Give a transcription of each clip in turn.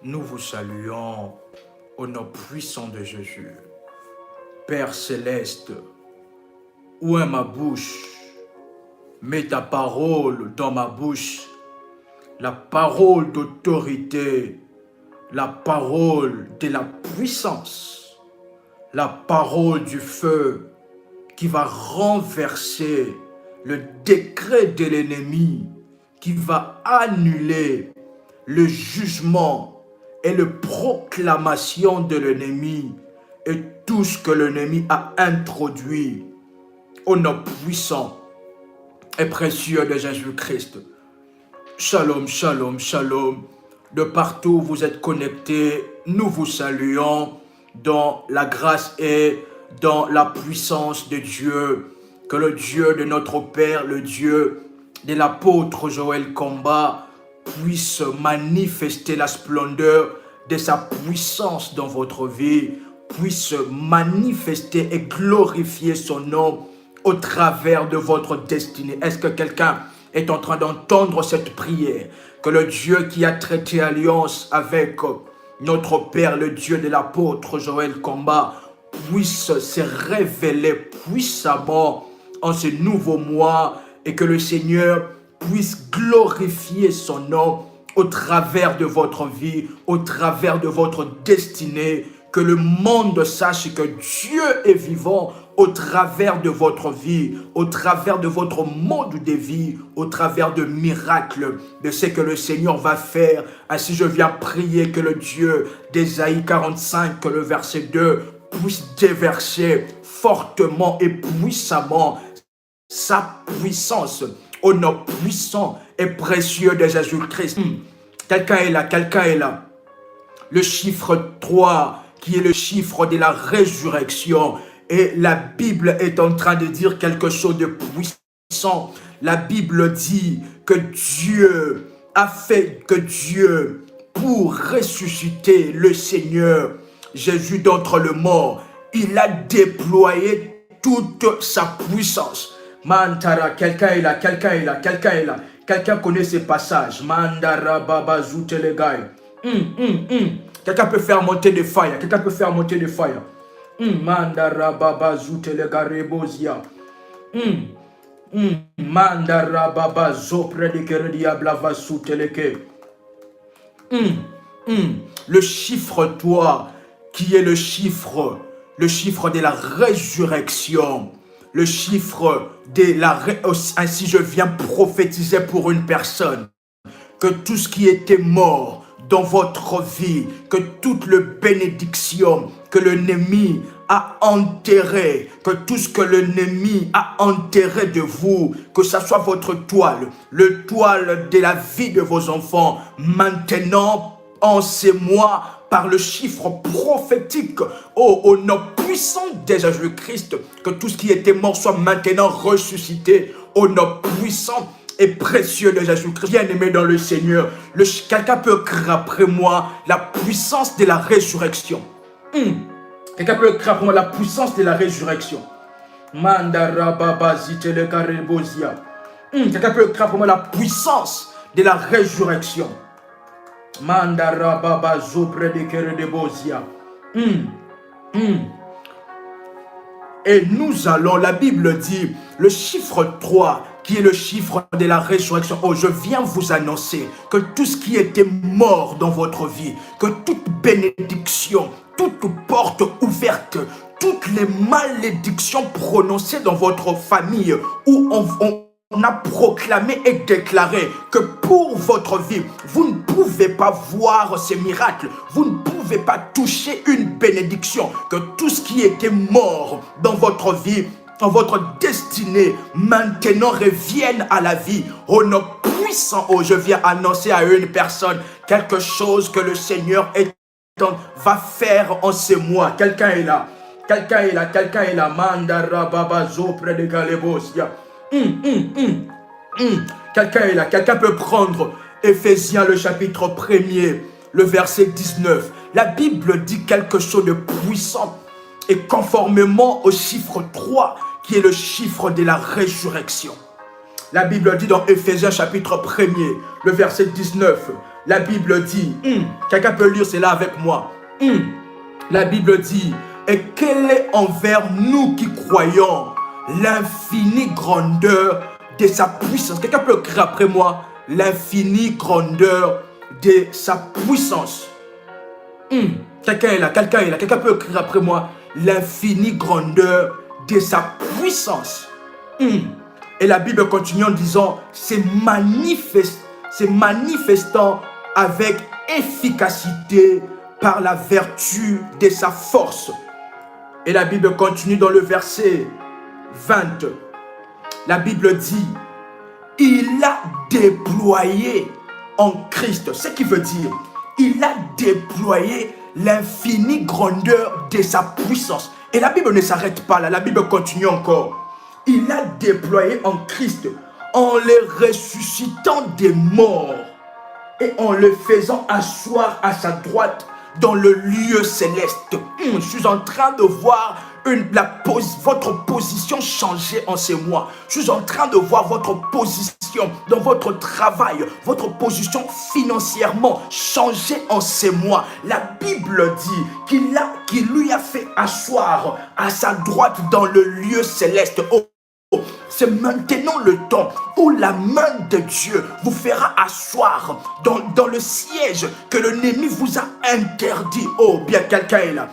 Nous vous saluons au nom puissant de Jésus. Père céleste, où est ma bouche? Mets ta parole dans ma bouche, la parole d'autorité, la parole de la puissance, la parole du feu qui va renverser le décret de l'ennemi, qui va annuler le jugement et la proclamation de l'ennemi et tout ce que l'ennemi a introduit au nom puissant et précieux de Jésus-Christ. Shalom, shalom, shalom. De partout où vous êtes connectés, nous vous saluons dans la grâce et dans la puissance de Dieu. Que le Dieu de notre Père, le Dieu de l'apôtre Joël Komba, puisse manifester la splendeur de sa puissance dans votre vie, puisse manifester et glorifier son nom au travers de votre destinée. Est-ce que quelqu'un est en train d'entendre cette prière? Que le Dieu qui a traité alliance avec notre Père, le Dieu de l'apôtre Joël Komba, puisse se révéler puissamment en ce nouveau mois et que le Seigneur puisse glorifier son nom au travers de votre vie, au travers de votre destinée, que le monde sache que Dieu est vivant au travers de votre vie, au travers de votre mode de vie, au travers de miracles, de ce que le Seigneur va faire. Ainsi je viens prier que le Dieu d'Ésaïe 45, que le verset 2, puisse déverser fortement et puissamment sa puissance au nom puissant et précieux de Jésus-Christ. Quelqu'un est là, quelqu'un est là. Le chiffre 3, qui est le chiffre de la résurrection. Et la Bible est en train de dire quelque chose de puissant. La Bible dit que Dieu a fait que Dieu, pour ressusciter le Seigneur Jésus d'entre les morts, il a déployé toute sa puissance. Mantara, quelqu'un est là, quelqu'un est là, quelqu'un est là. Quelqu'un connaît ces passages. Mandara baba zoutelegai. Quelqu'un peut faire monter des fire. Quelqu'un peut faire monter des fire. Mandara baba zoutelega rebozia. Mandara baba zopre de keredia blava souteleke. Le chiffre 3, qui est le chiffre de la résurrection. Le chiffre de la ainsi je viens prophétiser pour une personne que tout ce qui était mort dans votre vie, que toute la bénédiction que l'ennemi a enterré, que tout ce que l'ennemi a enterré de vous, que ce soit votre toile, le toile de la vie de vos enfants, maintenant en ces mois, par le chiffre prophétique, au nom puissant de Jésus-Christ, que tout ce qui était mort soit maintenant ressuscité, au nom puissant et précieux de Jésus-Christ. Bien-aimé dans le Seigneur, quelqu'un peut crier après moi la puissance de la résurrection. Quelqu'un peut crier après moi la puissance de la résurrection. Mandara baba zitele karebosia. Quelqu'un peut crier après moi la puissance de la résurrection. Mandara baba zopre de keredebosia. Et nous allons, la Bible dit, le chiffre 3, qui est le chiffre de la résurrection. Oh, je viens vous annoncer que tout ce qui était mort dans votre vie, que toute bénédiction, toute porte ouverte, toutes les malédictions prononcées dans votre famille, où on a proclamé et déclaré que pour votre vie, vous ne pouvez pas voir ces miracles, vous ne pouvez pas toucher une bénédiction, que tout ce qui était mort dans votre vie, dans votre destinée, maintenant revienne à la vie. Au nom puissant, oh, je viens annoncer à une personne quelque chose que le Seigneur va faire en ces mois. Quelqu'un est là, quelqu'un est là, quelqu'un est là. Mandara baba zo près de Galebosia. Quelqu'un est là, quelqu'un peut prendre Éphésiens le chapitre 1er, le verset 19. La Bible dit quelque chose de puissant et conformément au chiffre 3, qui est le chiffre de la résurrection. La Bible dit dans Éphésiens chapitre 1er, le verset 19, La Bible dit, quelqu'un peut lire cela avec moi. La Bible dit, et quelle est envers nous qui croyons l'infinie grandeur de sa puissance. Quelqu'un peut écrire après moi, l'infinie grandeur de sa puissance. Quelqu'un est là, quelqu'un peut écrire après moi, l'infinie grandeur de sa puissance. Et la Bible continue en disant, c'est manifestant avec efficacité par la vertu de sa force. Et la Bible continue dans le verset 20. La Bible dit, il a déployé en Christ. Ce qui veut dire, il a déployé l'infinie grandeur de sa puissance. Et la Bible ne s'arrête pas là, la Bible continue encore. Il a déployé en Christ en les ressuscitant des morts et en le faisant asseoir à sa droite dans le lieu céleste. Je suis en train de voir votre position changer en ces mois. Je suis en train de voir votre position dans votre travail, votre position financièrement changer en ces mois. La Bible dit qu'il lui a fait asseoir à sa droite dans le lieu céleste. C'est maintenant le temps où la main de Dieu vous fera asseoir dans le siège que l'ennemi vous a interdit. Oh, bien, quelqu'un est là.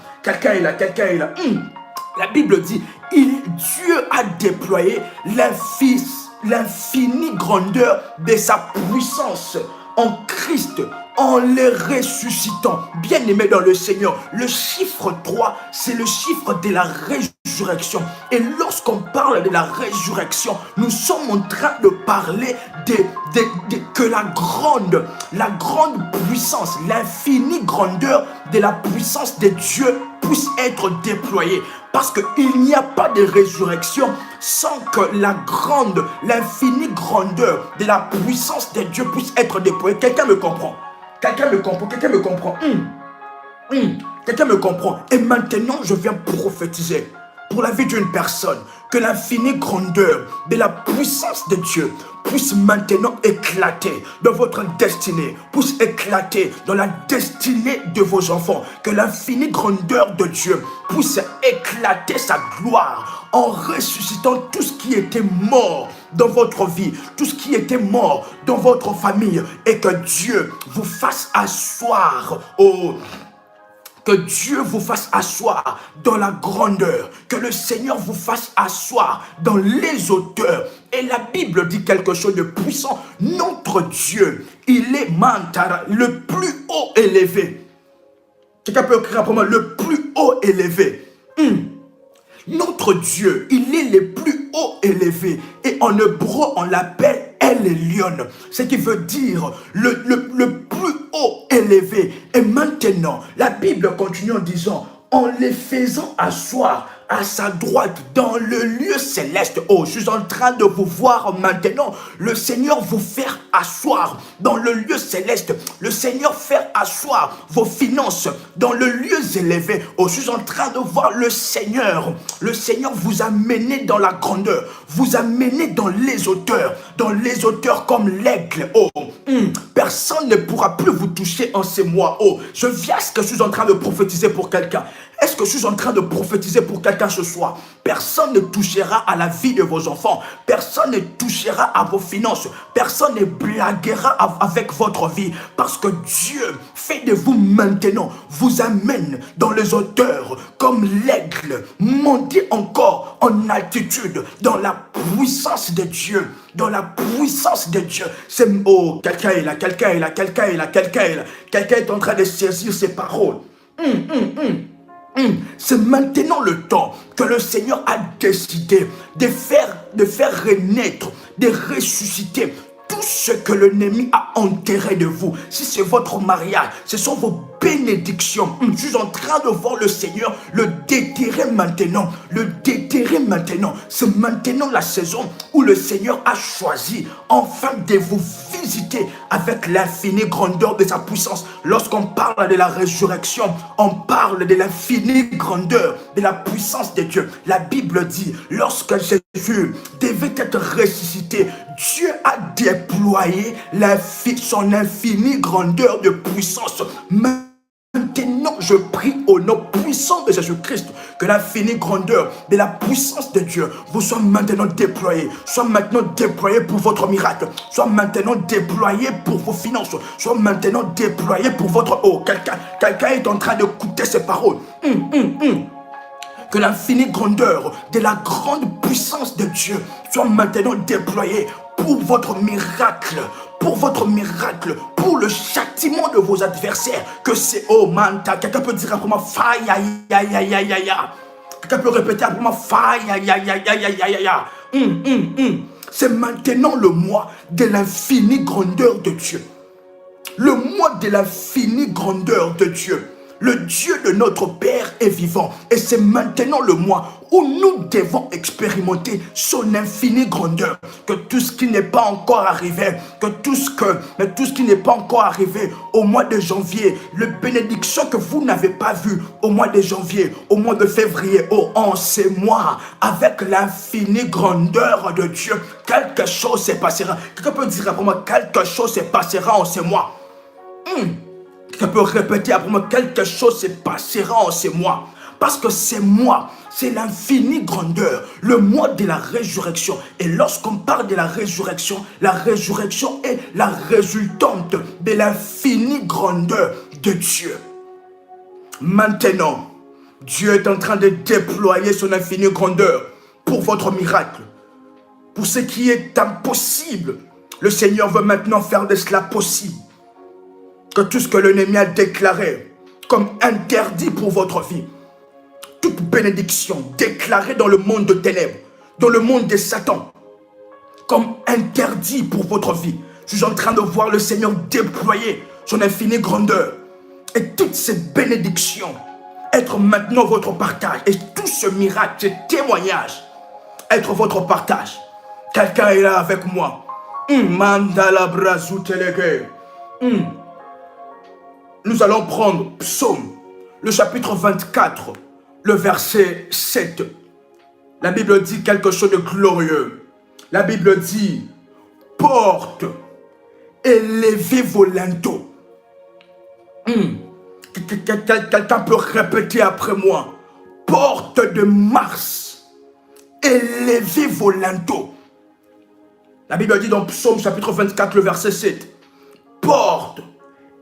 La Bible dit, Dieu a déployé l'infinie grandeur de sa puissance en Christ, en les ressuscitant. Bien-aimés dans le Seigneur, le chiffre 3, c'est le chiffre de la résurrection. Et lorsqu'on parle de la résurrection, nous sommes en train de parler que la grande puissance, l'infinie grandeur de la puissance de Dieu puisse être déployée. Parce qu'il n'y a pas de résurrection sans que l'infinie grandeur de la puissance de Dieu puisse être déployée. Quelqu'un me comprend? Quelqu'un me comprend? Quelqu'un me comprend? Et maintenant, je viens prophétiser pour la vie d'une personne que l'infinie grandeur de la puissance de Dieu puisse maintenant éclater dans votre destinée, puisse éclater dans la destinée de vos enfants, que l'infinie grandeur de Dieu puisse éclater sa gloire en ressuscitant tout ce qui était mort dans votre vie, tout ce qui était mort dans votre famille, et que Dieu vous fasse asseoir que Dieu vous fasse asseoir dans la grandeur, que le Seigneur vous fasse asseoir dans les hauteurs. Et la Bible dit quelque chose de puissant. Notre Dieu, il est le plus haut élevé. Quelqu'un peut écrire pour moi, le plus haut élevé. Notre Dieu, il est le plus haut élevé. Et en hébreu, on l'appelle El Elyon. Ce qui veut dire le plus haut élevé. Et maintenant, la Bible continue en disant, en les faisant asseoir à sa droite dans le lieu céleste. Oh, je suis en train de vous voir maintenant. Le Seigneur vous faire asseoir dans le lieu céleste. Le Seigneur faire asseoir vos finances dans le lieu élevé. Oh, je suis en train de voir le Seigneur. Le Seigneur vous amener dans la grandeur. Vous amener dans les hauteurs. Dans les hauteurs comme l'aigle. Oh, personne ne pourra plus vous toucher en ces mois. Oh, je viens à ce que je suis en train de prophétiser pour quelqu'un. Est-ce que je suis en train de prophétiser pour quelqu'un ce soir? Personne ne touchera à la vie de vos enfants. Personne ne touchera à vos finances. Personne ne blaguera avec votre vie. Parce que Dieu fait de vous maintenant, vous amène dans les hauteurs comme l'aigle. Montez encore en altitude dans la puissance de Dieu. Dans la puissance de Dieu. Oh, quelqu'un est là, quelqu'un est là, quelqu'un est là, quelqu'un est là. Quelqu'un est en train de saisir ses paroles. C'est maintenant le temps que le Seigneur a décidé de faire renaître, de ressusciter tout ce que l'ennemi a enterré de vous. Si c'est votre mariage, ce sont vos bénédiction. Je suis en train de voir le Seigneur le déterrer maintenant. Le déterrer maintenant. C'est maintenant la saison où le Seigneur a choisi enfin de vous visiter avec l'infinie grandeur de sa puissance. Lorsqu'on parle de la résurrection, on parle de l'infinie grandeur de la puissance de Dieu. La Bible dit, lorsque Jésus devait être ressuscité, Dieu a déployé son infinie grandeur de puissance. Maintenant, je prie au nom puissant de Jésus-Christ que l'infinie grandeur de la puissance de Dieu vous soit maintenant déployée. Soit maintenant déployée pour votre miracle. Soit maintenant déployée pour vos finances. Soit maintenant déployée pour votre... Oh, quelqu'un est en train d'écouter ces paroles. Que l'infinie grandeur de la grande puissance de Dieu soit maintenant déployée pour votre miracle, pour le châtiment de vos adversaires. Que c'est, oh manta, quelqu'un peut dire après moi, faille, aïe, aïe, aïe, aïe, aïe. Quelqu'un peut répéter après moi, faille, aïe, aïe, aïe, aïe, aïe, aïe. C'est maintenant le mois de l'infinie grandeur de Dieu. Le mois de l'infinie grandeur de Dieu. Le Dieu de notre Père est vivant. Et c'est maintenant le mois où nous devons expérimenter son infinie grandeur. Que tout ce qui n'est pas encore arrivé, tout ce qui n'est pas encore arrivé au mois de janvier, les bénédictions que vous n'avez pas vues au mois de janvier, au mois de février, en ces mois, avec l'infinie grandeur de Dieu, quelque chose se passera. Quelqu'un peut dire après moi, quelque chose se passera en ces mois. Quelqu'un peut répéter après moi, quelque chose se passera en ces mois. Parce que ces mois, c'est l'infinie grandeur, le mois de la résurrection. Et lorsqu'on parle de la résurrection est la résultante de l'infinie grandeur de Dieu. Maintenant, Dieu est en train de déployer son infinie grandeur pour votre miracle. Pour ce qui est impossible, le Seigneur veut maintenant faire de cela possible. Que tout ce que l'ennemi a déclaré comme interdit pour votre vie, toute bénédiction déclarée dans le monde de ténèbres, dans le monde de Satan, comme interdit pour votre vie, je suis en train de voir le Seigneur déployer son infinie grandeur. Et toutes ces bénédictions être maintenant votre partage. Et tout ce miracle, ce témoignage, être votre partage. Quelqu'un est là avec moi. Mandala brazutelege. Nous allons prendre Psaume, le chapitre 24, le verset 7. La Bible dit quelque chose de glorieux. La Bible dit, porte, élevez vos linteaux. Quelqu'un peut répéter après moi. Porte de Mars, élevez vos linteaux. La Bible dit dans Psaume chapitre 24, le verset 7. Porte,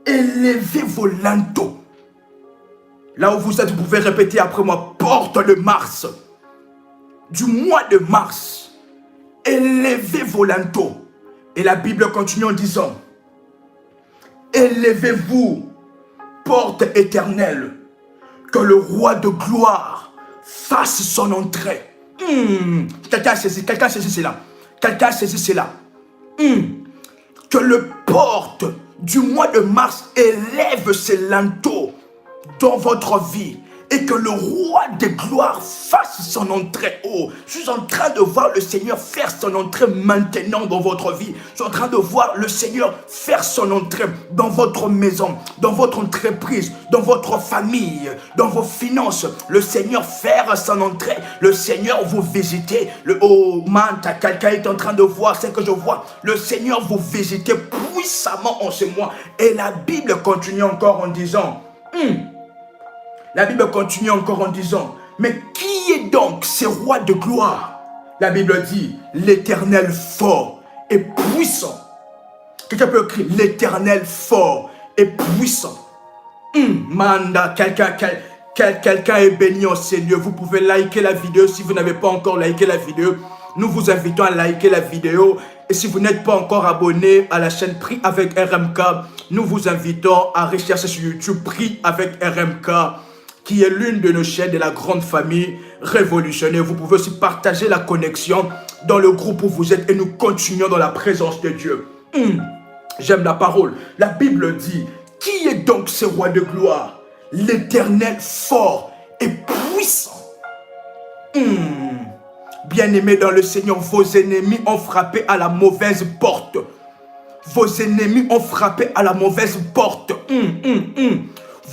élevez vos linteaux. Là où vous êtes, vous pouvez répéter après moi. Porte de Mars, du mois de mars, élevez vos linteaux. Et la Bible continue en disant, élevez-vous, porte éternelle, que le roi de gloire fasse son entrée. Quelqu'un saisit cela. Quelqu'un saisit cela. Que le porte du mois de mars élève ses linteaux dans votre vie. Et que le roi de gloire fasse son entrée. Oh, je suis en train de voir le Seigneur faire son entrée maintenant dans votre vie. Je suis en train de voir le Seigneur faire son entrée dans votre maison, dans votre entreprise, dans votre famille, dans vos finances. Le Seigneur faire son entrée. Le Seigneur vous visiter. Oh, manta, quelqu'un est en train de voir ce que je vois. Le Seigneur vous visiter puissamment en ce mois. Et la Bible continue encore en disant... La Bible continue encore en disant, mais qui est donc ce roi de gloire? La Bible dit, l'Éternel fort et puissant. Quelqu'un peut écrire, l'Éternel fort et puissant. Manda, quelqu'un est béni au Seigneur. Vous pouvez liker la vidéo si vous n'avez pas encore liké la vidéo. Nous vous invitons à liker la vidéo. Et si vous n'êtes pas encore abonné à la chaîne Prie avec RMK, nous vous invitons à rechercher sur YouTube Prie avec RMK, qui est l'une de nos chaînes de la grande famille révolutionnaire. Vous pouvez aussi partager la connexion dans le groupe où vous êtes et nous continuons dans la présence de Dieu. J'aime la parole. La Bible dit, Qui est donc ce roi de gloire? L'Éternel fort et puissant. Bien-aimés dans le Seigneur, vos ennemis ont frappé à la mauvaise porte. Vos ennemis ont frappé à la mauvaise porte.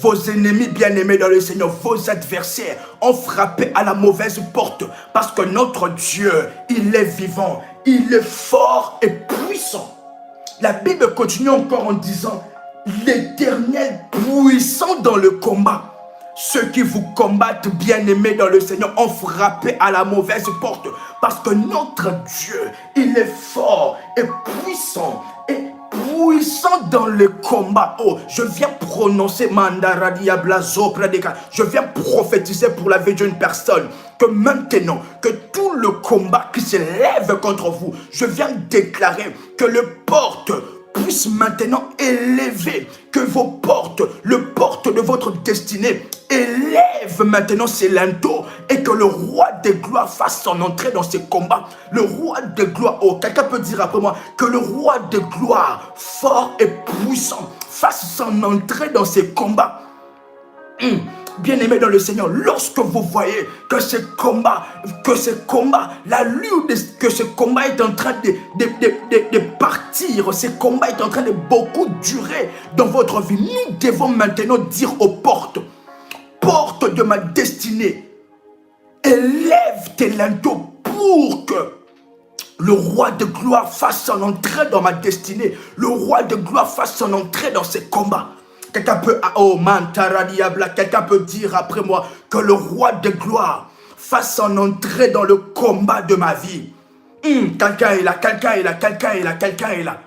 Vos ennemis bien-aimés dans le Seigneur, vos adversaires ont frappé à la mauvaise porte. Parce que notre Dieu, il est vivant, il est fort et puissant. La Bible continue encore en disant, l'Éternel puissant dans le combat. Ceux qui vous combattent, bien-aimés dans le Seigneur, ont frappé à la mauvaise porte. Parce que notre Dieu, il est fort et puissant. Et puissant dans le combat. Oh, je viens prononcer Mandaradia Blazo Pradeka. Je viens prophétiser pour la vie d'une personne. Que maintenant, que tout le combat qui se lève contre vous, je viens déclarer que le porte puisse maintenant élever, que vos portes, le porte de votre destinée, élève maintenant ses linteaux et que le roi des gloires fasse son entrée dans ces combats. Le roi des gloires, oh, quelqu'un peut dire après moi, que le roi des gloires, fort et puissant, fasse son entrée dans ces combats. Bien-aimés dans le Seigneur, lorsque vous voyez que ce combat, la lutte, que ce combat est en train de partir, ce combat est en train de beaucoup durer dans votre vie, nous devons maintenant dire aux portes de ma destinée, élève tes linteaux pour que le roi de gloire fasse son entrée dans ma destinée, le roi de gloire fasse son entrée dans ces combats. Quelqu'un peut, oh Mantara Diabla, quelqu'un peut dire après moi que le roi de gloire fasse son entrée dans le combat de ma vie. Quelqu'un est là, quelqu'un est là, quelqu'un est là, quelqu'un est là.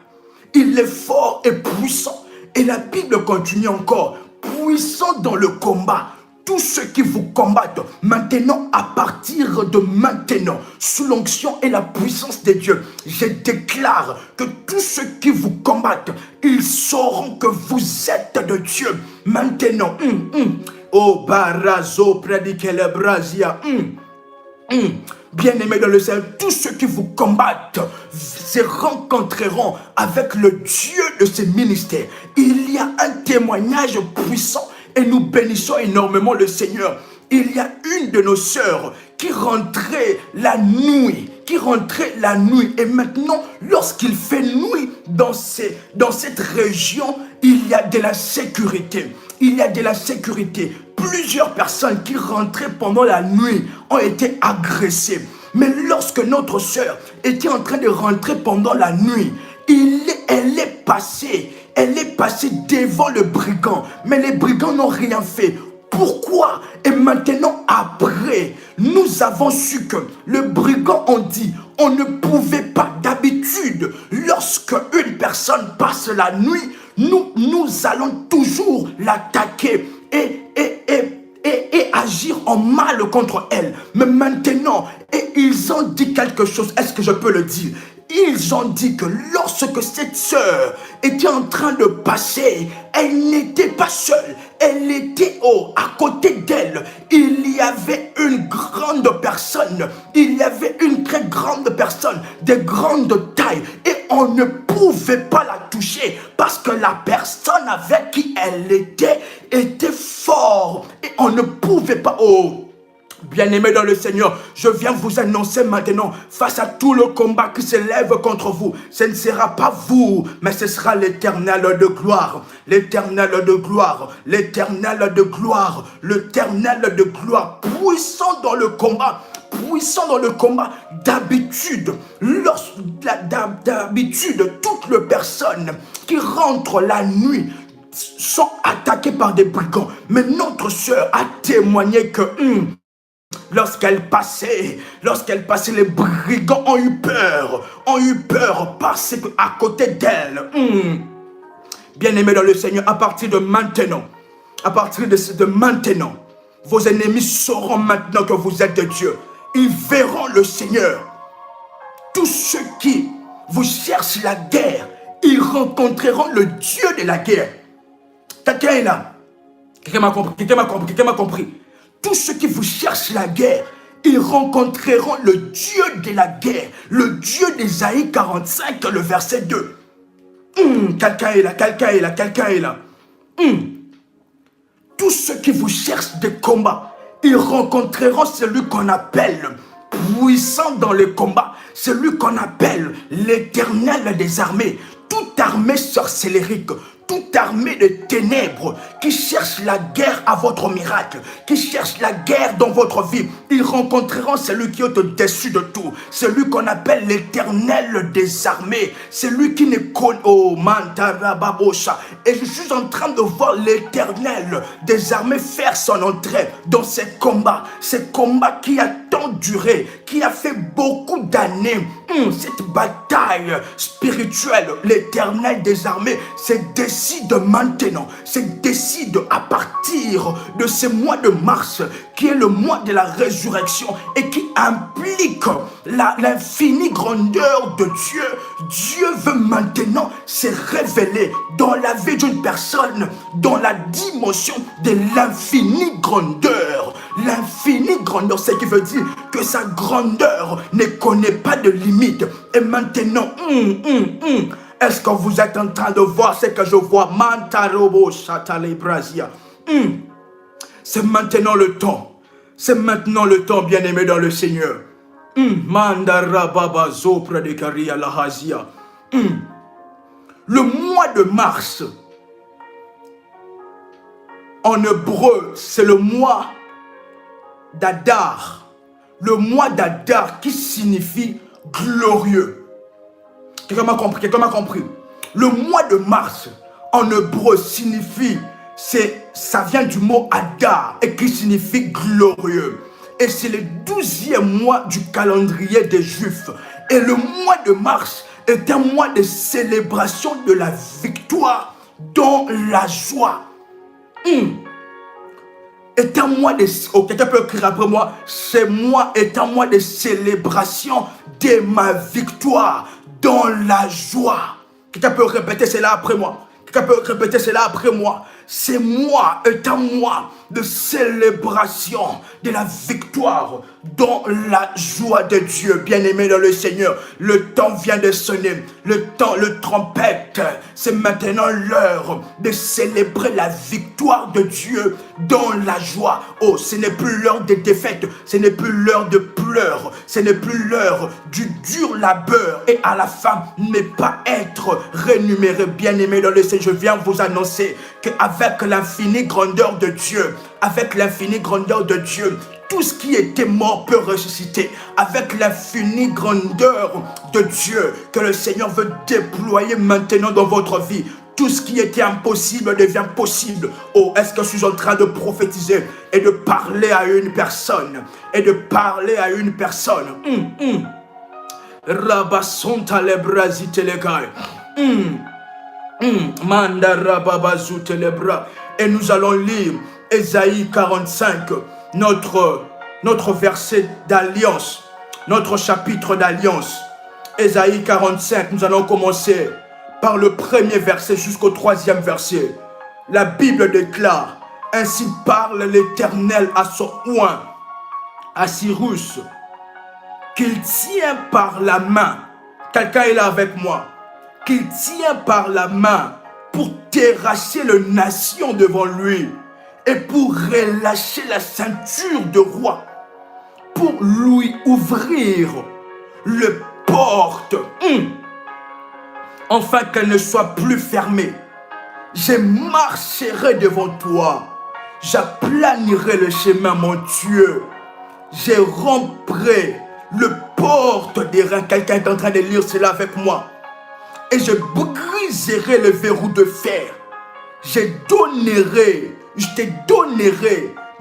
Il est fort et puissant. Et la Bible continue encore, puissant dans le combat. Tous ceux qui vous combattent, maintenant, à partir de maintenant, sous l'onction et la puissance de Dieu, je déclare que tous ceux qui vous combattent, ils sauront que vous êtes de Dieu. Maintenant, oh, Barazo, Predikele Brazia, bien-aimés dans le Seigneur, tous ceux qui vous combattent se rencontreront avec le Dieu de ce ministère. Il y a un témoignage puissant et nous bénissons énormément le Seigneur. Il y a une de nos sœurs qui rentrait la nuit. Et maintenant, lorsqu'il fait nuit dans cette région, il y a de la sécurité. Plusieurs personnes qui rentraient pendant la nuit ont été agressées. Mais lorsque notre sœur était en train de rentrer pendant la nuit, elle est passée devant le brigand. Mais les brigands n'ont rien fait. Pourquoi? Et maintenant, après, nous avons su que le brigand ont dit, on ne pouvait pas d'habitude, lorsque une personne passe la nuit, nous allons toujours l'attaquer et agir en mal contre elle. Mais maintenant, et ils ont dit quelque chose, est-ce que je peux le dire? Ils ont dit que lorsque cette sœur était en train de passer, elle n'était pas seule, elle était à côté d'elle. Il y avait une grande personne, il y avait une très grande personne, de grande taille, et on ne pouvait pas la toucher parce que la personne avec qui elle était fort et on ne pouvait pas. Bien-aimés dans le Seigneur, je viens vous annoncer maintenant, face à tout le combat qui se lève contre vous, ce ne sera pas vous, mais ce sera l'Éternel de gloire, l'Éternel de gloire, l'Éternel de gloire, l'Éternel de gloire, puissant dans le combat. D'habitude, toutes les personnes qui rentrent la nuit sont attaquées par des brigands. Mais notre sœur a témoigné que lorsqu'elle passait, les brigands ont eu peur parce qu'à côté d'elle. Bien-aimés dans le Seigneur, à partir de maintenant, vos ennemis sauront maintenant que vous êtes de Dieu. Ils verront le Seigneur. Tous ceux qui vous cherchent la guerre, ils rencontreront le Dieu de la guerre. Quelqu'un est là. Quelqu'un m'a compris. Tous ceux qui vous cherchent la guerre, ils rencontreront le Dieu de la guerre, le Dieu d'Ésaïe 45, le verset 2. Quelqu'un est là. Tous ceux qui vous cherchent des combats, ils rencontreront celui qu'on appelle puissant dans le combat, celui qu'on appelle l'Éternel des armées. Toute armée sorcellérique, toute armée de ténèbres qui cherche la guerre à votre miracle, qui cherche la guerre dans votre vie, ils rencontreront celui qui est au-dessus de tout, celui qu'on appelle l'Éternel des armées, celui qui ne connaît... Oh, Mantara Babosha. Et je suis en train de voir l'Éternel des armées faire son entrée dans ces combats qui a tant duré, qui a fait beaucoup d'années. Cette bataille spirituelle, l'Éternel des armées se décide maintenant, se décide à partir de ce mois de mars, qui est le mois de la résurrection et qui implique l'infinie grandeur de Dieu. Dieu veut maintenant se révéler dans la vie d'une personne, dans la dimension de l'infinie grandeur. L'infinie grandeur, ce qui veut dire que sa grandeur ne connaît pas de limite. Et maintenant, est-ce que vous êtes en train de voir ce que je vois? Mantarobo Chatale Brasia. C'est maintenant le temps. C'est maintenant le temps, bien-aimé dans le Seigneur. Mandarababa Zopra de Karia Lahazia. Le mois de mars, en hébreu, c'est le mois d'Adar. Le mois d'Adar qui signifie glorieux. Quelqu'un m'a compris? Quelqu'un m'a compris? Le mois de mars, en hébreu, signifie, ça vient du mot Adar et qui signifie glorieux. Et c'est le 12e mois du calendrier des Juifs. Et le mois de mars est un mois de célébration de la victoire dans la joie. Est un mois de... Oh, quelqu'un peut écrire après moi. Ce mois est un mois de célébration de ma victoire dans la joie. Quelqu'un peut répéter cela après moi. Quelqu'un peut répéter cela après moi. Ce mois est un mois de célébration de la victoire dans la joie de Dieu. Bien-aimé dans le Seigneur, le temps vient de sonner. Le temps, le trompette, c'est maintenant l'heure de célébrer la victoire de Dieu dans la joie. Oh, ce n'est plus l'heure des défaites, ce n'est plus l'heure de pleurs, ce n'est plus l'heure du dur labeur et à la fin ne pas être rémunéré. Bien-aimé dans le Seigneur, je viens vous annoncer qu'avec l'infinie grandeur de Dieu, avec l'infinie grandeur de Dieu, tout ce qui était mort peut ressusciter. Avec l'infinie grandeur de Dieu que le Seigneur veut déployer maintenant dans votre vie, tout ce qui était impossible devient possible. Oh, est-ce que je suis en train de prophétiser et de parler à une personne? Et de parler à une personne. Rabasonta le brasi telegai. Mandara babazu telebra. Et nous allons lire Ésaïe 45, notre verset d'alliance, notre chapitre d'alliance. Ésaïe 45, nous allons commencer par le premier verset jusqu'au 3e verset. La Bible déclare: ainsi parle l'Éternel à son oint, à Cyrus, qu'il tient par la main. Quelqu'un est là avec moi. Qu'il tient par la main pour terrasser les nations devant lui et pour relâcher la ceinture de roi, pour lui ouvrir les portes, afin qu'elle ne soit plus fermée. Je marcherai devant toi, j'aplanirai le chemin, mon Dieu. Je romprai les portes des reins. Quelqu'un est en train de lire cela avec moi. Et je briserai le verrou de fer. Je te donnerai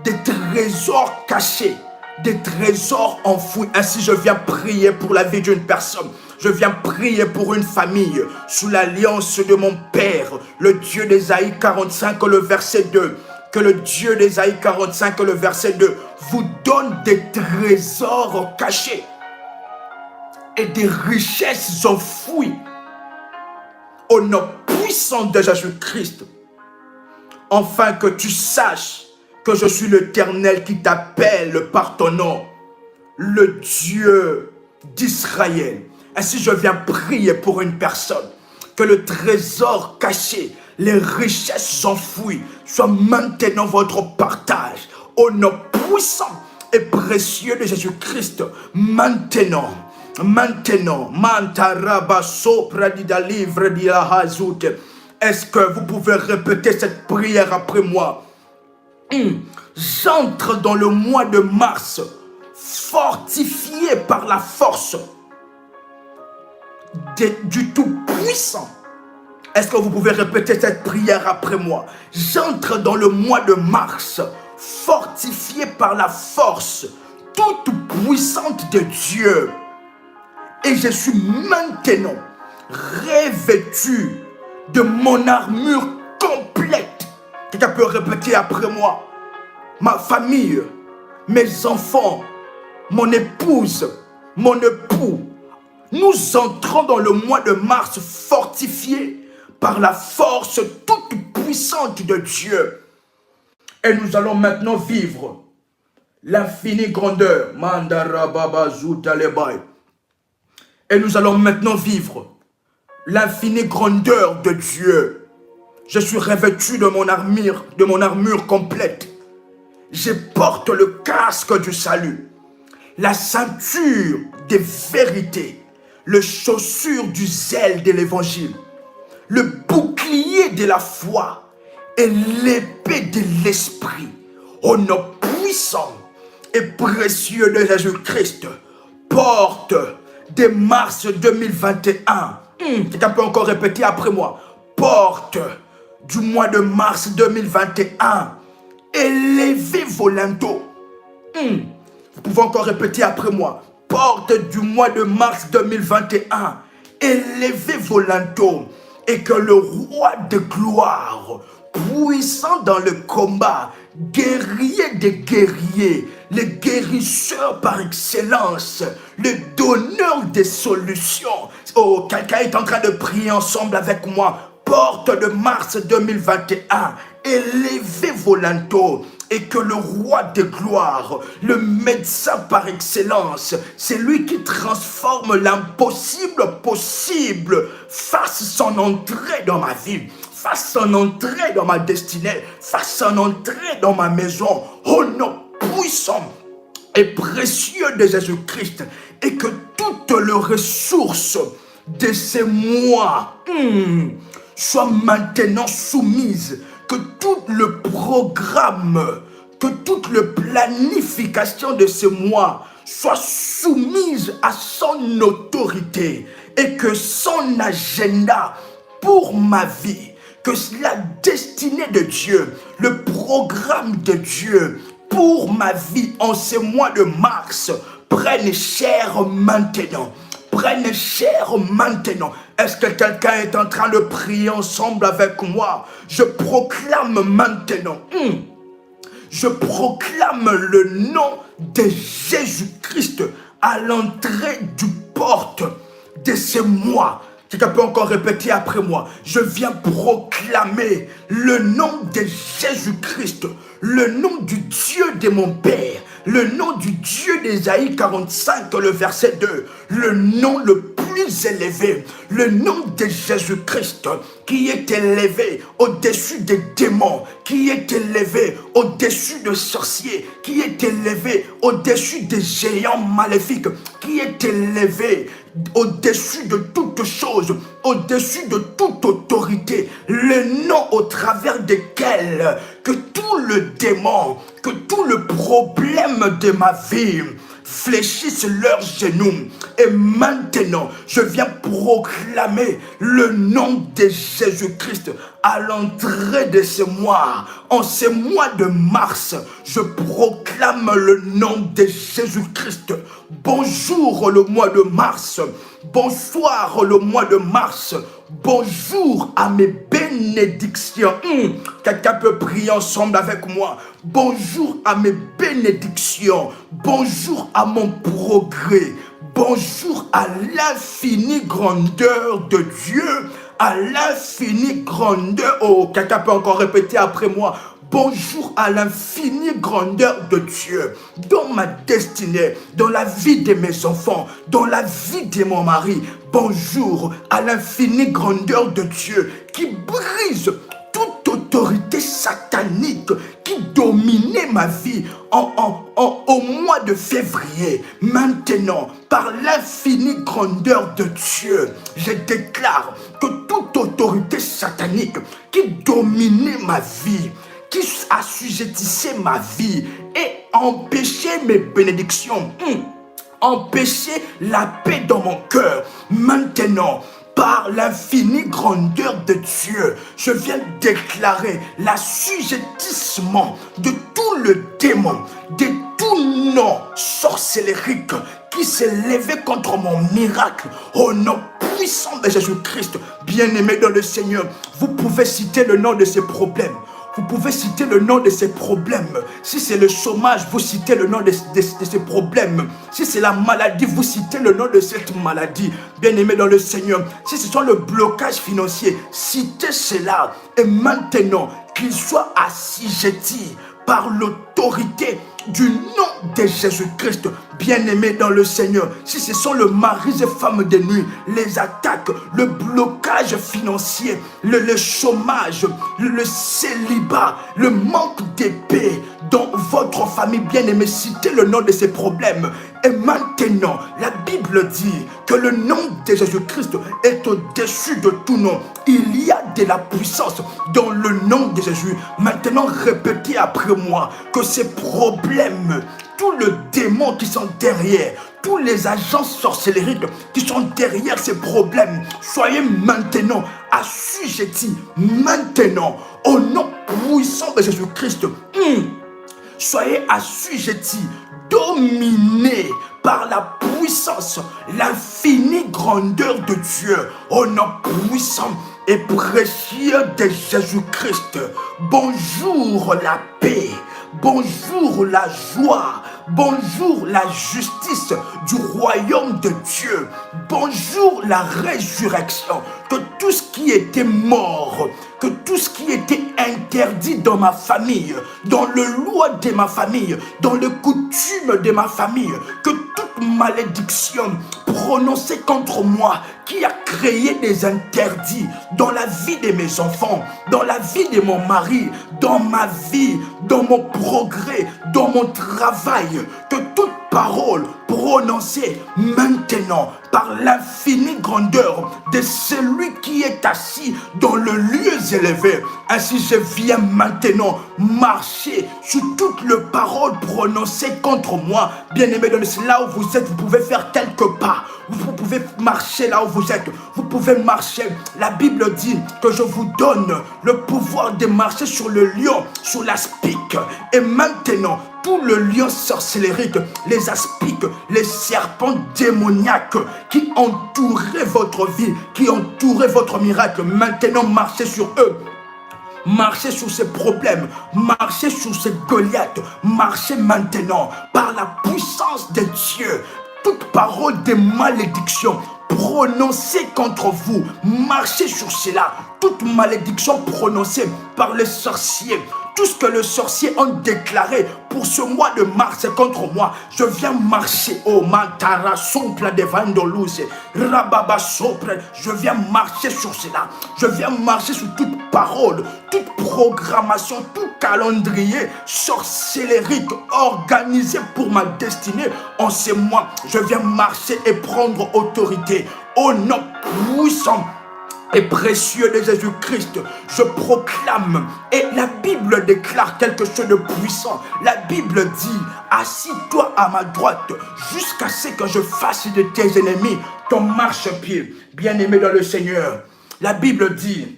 des trésors cachés, des trésors enfouis. Ainsi, je viens prier pour la vie d'une personne. Je viens prier pour une famille sous l'alliance de mon Père, le Dieu d'Ésaïe 45, le verset 2. Que le Dieu d'Ésaïe 45, le verset 2, vous donne des trésors cachés et des richesses enfouies au nom puissant de Jésus-Christ, afin que tu saches que je suis l'Éternel qui t'appelle par ton nom, le Dieu d'Israël. Ainsi, je viens prier pour une personne, que le trésor caché, les richesses enfouies soient maintenant votre partage. Au nom puissant et précieux de Jésus-Christ, maintenant, Mantarabaso Pradida Livre di la Hazout. Est-ce que vous pouvez répéter cette prière après moi? J'entre dans le mois de mars, fortifié par la force du Tout-Puissant. Est-ce que vous pouvez répéter cette prière après moi? J'entre dans le mois de mars, fortifié par la force toute puissante de Dieu. Et je suis maintenant revêtu de mon armure complète. Quelqu'un peut répéter après moi? Ma famille, mes enfants, mon épouse, mon époux, nous entrons dans le mois de mars fortifiés par la force toute puissante de Dieu. Et nous allons maintenant vivre l'infinie grandeur. Et nous allons maintenant vivre l'infinie grandeur de Dieu. Je suis revêtu de mon armure complète. Je porte le casque du salut, la ceinture des vérités, le chaussure du zèle de l'évangile, le bouclier de la foi et l'épée de l'esprit. Au nom puissant et précieux de Jésus-Christ, porte de mars 2021. Quelqu'un peut encore répéter après moi? Porte du mois de mars 2021. Élevez vos linteaux. Vous pouvez encore répéter après moi. Porte du mois de mars 2021. Élevez vos linteaux. Et que le roi de gloire, puissant dans le combat, guerrier des guerriers, le guérisseur par excellence, le donneur des solutions. Oh, quelqu'un est en train de prier ensemble avec moi. Porte de mars 2021, élevez vos linteaux et que le roi de gloire, le médecin par excellence, c'est lui qui transforme l'impossible possible, fasse son entrée dans ma vie, fasse son entrée dans ma destinée, fasse son entrée dans ma maison, au nom puissant et précieux de Jésus-Christ, et que toutes les ressources de ces mois soient maintenant soumises, que tout le programme, que toute la planification de ce mois soit soumise à son autorité et que son agenda pour ma vie, que la destinée de Dieu, le programme de Dieu pour ma vie en ce mois de mars prenne chair maintenant. Prenne chair maintenant. Est-ce que quelqu'un est en train de prier ensemble avec moi? Je proclame maintenant. Je proclame le nom de Jésus-Christ à l'entrée du porte de ce mois. Quelqu'un peut encore répéter après moi. Je viens proclamer le nom de Jésus-Christ, le nom du Dieu de mon Père, le nom du Dieu d'Ésaïe 45, le verset 2, le nom le plus élevé, le nom de Jésus-Christ qui est élevé au-dessus des démons, qui est élevé au-dessus des sorciers, qui est élevé au-dessus des géants maléfiques, qui est élevé au-dessus de toute chose, au-dessus de toute autorité, le nom au travers desquels que tout le démon, que tout le problème de ma vie fléchissent leurs genoux. Et maintenant, je viens proclamer le nom de Jésus-Christ à l'entrée de ce mois. En ce mois de mars, je proclame le nom de Jésus-Christ. Bonjour le mois de mars. Bonsoir le mois de mars. Bonjour à mes bénédictions. Quelqu'un peut prier ensemble avec moi. Bonjour à mes bénédictions. Bonjour à mon progrès. Bonjour à l'infinie grandeur de Dieu. À l'infinie grandeur. Oh, quelqu'un peut encore répéter après moi. Bonjour à l'infinie grandeur de Dieu dans ma destinée, dans la vie de mes enfants, dans la vie de mon mari. Bonjour à l'infinie grandeur de Dieu qui brise sataniques qui dominaient ma vie au mois de février, maintenant, par l'infinie grandeur de Dieu, je déclare que toute autorité satanique qui dominait ma vie, qui assujettissait ma vie et empêchait mes bénédictions, empêchait la paix dans mon cœur, maintenant, par l'infinie grandeur de Dieu, je viens déclarer l'assujettissement de tout le démon, de tout nom sorcellérique qui s'est levé contre mon miracle au nom puissant de Jésus-Christ. Bien-aimé dans le Seigneur, vous pouvez citer le nom de ces problèmes. Vous pouvez citer le nom de ces problèmes. Si c'est le chômage, vous citez le nom de ces problèmes. Si c'est la maladie, vous citez le nom de cette maladie. Bien-aimé dans le Seigneur, si ce sont le blocage financier, citez cela. Et maintenant, qu'il soit assujetti par l'autorité du nom de Jésus-Christ, bien-aimé dans le Seigneur. Si ce sont le mari et femme de nuit, les attaques, le blocage financier, le chômage, le célibat, le manque de paix dans votre famille, bien-aimé, citez le nom de ces problèmes. Et maintenant, la Bible dit que le nom de Jésus-Christ est au-dessus de tout nom. Il y a de la puissance dans le nom de Jésus. Maintenant, répétez après moi que ces problèmes, tous les démons qui sont derrière, tous les agents sorcellériques qui sont derrière ces problèmes, soyez maintenant assujettis, maintenant, au nom puissant de Jésus-Christ. Soyez assujettis, dominés par la puissance, l'infinie grandeur de Dieu, au nom puissant et précieux de Jésus-Christ. Bonjour la paix, bonjour la joie, bonjour la justice du royaume de Dieu, bonjour la résurrection, que tout ce qui était mort, que tout ce qui était interdit dans ma famille, dans le loi de ma famille, dans les coutumes de ma famille, que toute malédiction prononcée contre moi, qui a créé des interdits dans la vie de mes enfants, dans la vie de mon mari, dans ma vie, dans mon progrès, dans mon travail, que toute parole prononcée maintenant par l'infinie grandeur de celui qui est assis dans le lieu élevé. Ainsi je viens maintenant marcher sur toutes les paroles prononcées contre moi. Bien-aimé, là où vous êtes, vous pouvez faire quelques pas. Vous pouvez marcher là où vous êtes. Vous pouvez marcher. La Bible dit que je vous donne le pouvoir de marcher sur le lion, sur l'aspic. Et maintenant, tout le lion sorcellérique, les aspics, les serpents démoniaques qui entouraient votre vie, qui entouraient votre miracle, maintenant marchez sur eux. Marchez sur ces problèmes, marchez sur ces Goliaths, marchez maintenant par la puissance de Dieu. Toute parole de malédiction prononcée contre vous, marchez sur cela. Toute malédiction prononcée par les sorciers, tout ce que les sorciers ont déclaré pour ce mois de mars contre moi, je viens marcher au Mantara Sompla de Vandoluse, Rababa Sopre, je viens marcher sur cela. Je viens marcher sur toute parole, toute programmation, tout calendrier sorcellérique organisé pour ma destinée en ce mois. Je viens marcher et prendre autorité au nom puissant et précieux de Jésus-Christ. Je proclame, et la Bible déclare quelque chose de puissant. La Bible dit, assis-toi à ma droite jusqu'à ce que je fasse de tes ennemis ton marchepied. Bien-aimé dans le Seigneur, la Bible dit,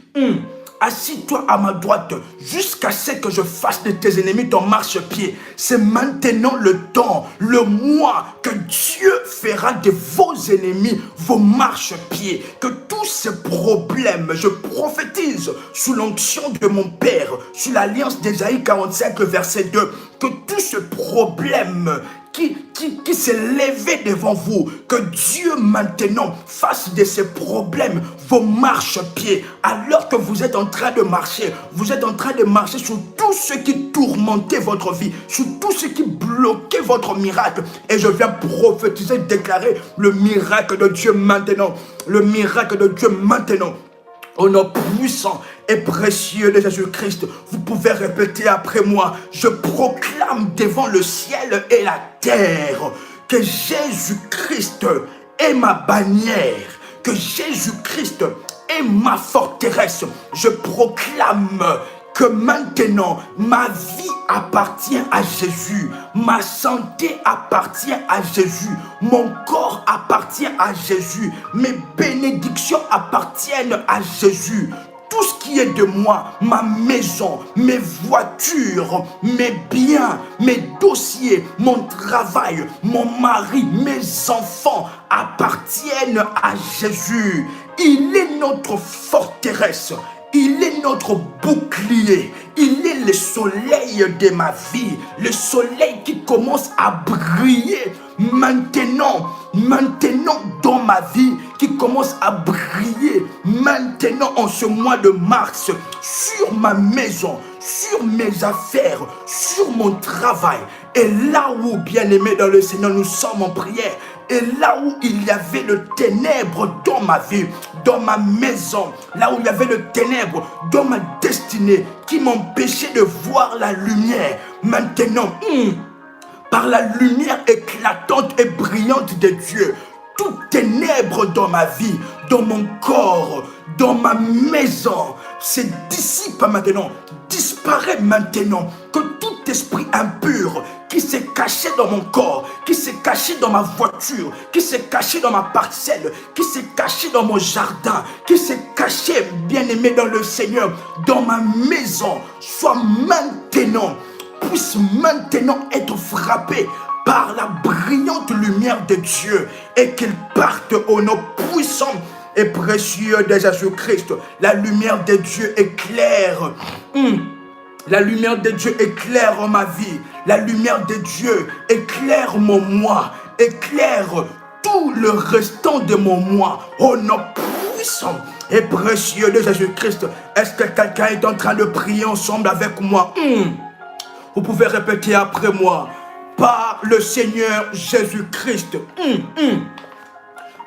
assis-toi à ma droite jusqu'à ce que je fasse de tes ennemis ton marchepied. C'est maintenant le temps, le mois que Dieu fera de vos ennemis vos marchepieds. Que tous ces problèmes, je prophétise sous l'onction de mon Père, sous l'alliance d'Ésaïe 45, verset 2, que tous ces problèmes qui s'est levé devant vous, que Dieu maintenant fasse de ces problèmes vos marchepieds. Alors que vous êtes en train de marcher, vous êtes en train de marcher sur tout ce qui tourmentait votre vie, sur tout ce qui bloquait votre miracle. Et je viens prophétiser, déclarer le miracle de Dieu maintenant. Le miracle de Dieu maintenant. Au nom puissant et précieux de Jésus-Christ, vous pouvez répéter après moi. Je proclame devant le ciel et la terre que Jésus-Christ est ma bannière, que Jésus-Christ est ma forteresse. Je proclame que maintenant, ma vie appartient à Jésus, ma santé appartient à Jésus, mon corps appartient à Jésus, mes bénédictions appartiennent à Jésus. Tout ce qui est de moi, ma maison, mes voitures, mes biens, mes dossiers, mon travail, mon mari, mes enfants appartiennent à Jésus. Il est notre forteresse. Il est notre bouclier, il est le soleil de ma vie, le soleil qui commence à briller maintenant dans ma vie, qui commence à briller maintenant en ce mois de mars, sur ma maison, sur mes affaires, sur mon travail. Et là où, bien-aimé dans le Seigneur, nous sommes en prière, et là où il y avait le ténèbre dans ma vie, dans ma maison, là où il y avait le ténèbre dans ma destinée, qui m'empêchait de voir la lumière, maintenant, par la lumière éclatante et brillante de Dieu, tout ténèbre dans ma vie, dans mon corps, dans ma maison, se dissipe maintenant, disparaît maintenant, que tout esprit impur qui s'est caché dans mon corps, qui s'est caché dans ma voiture, qui s'est caché dans ma parcelle, qui s'est caché dans mon jardin, qui s'est caché, bien-aimé dans le Seigneur, dans ma maison, puisse maintenant être frappé par la brillante lumière de Dieu et qu'il parte au nom puissant et précieux de Jésus-Christ. La lumière de Dieu éclaire. La lumière de Dieu éclaire ma vie. La lumière de Dieu éclaire mon moi. Éclaire tout le restant de mon moi. Au nom puissant et précieux de Jésus-Christ. Est-ce que quelqu'un est en train de prier ensemble avec moi? Vous pouvez répéter après moi. Par le Seigneur Jésus-Christ.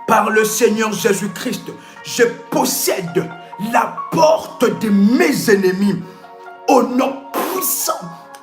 Par le Seigneur Jésus-Christ, je possède la porte de mes ennemis. Au nom puissant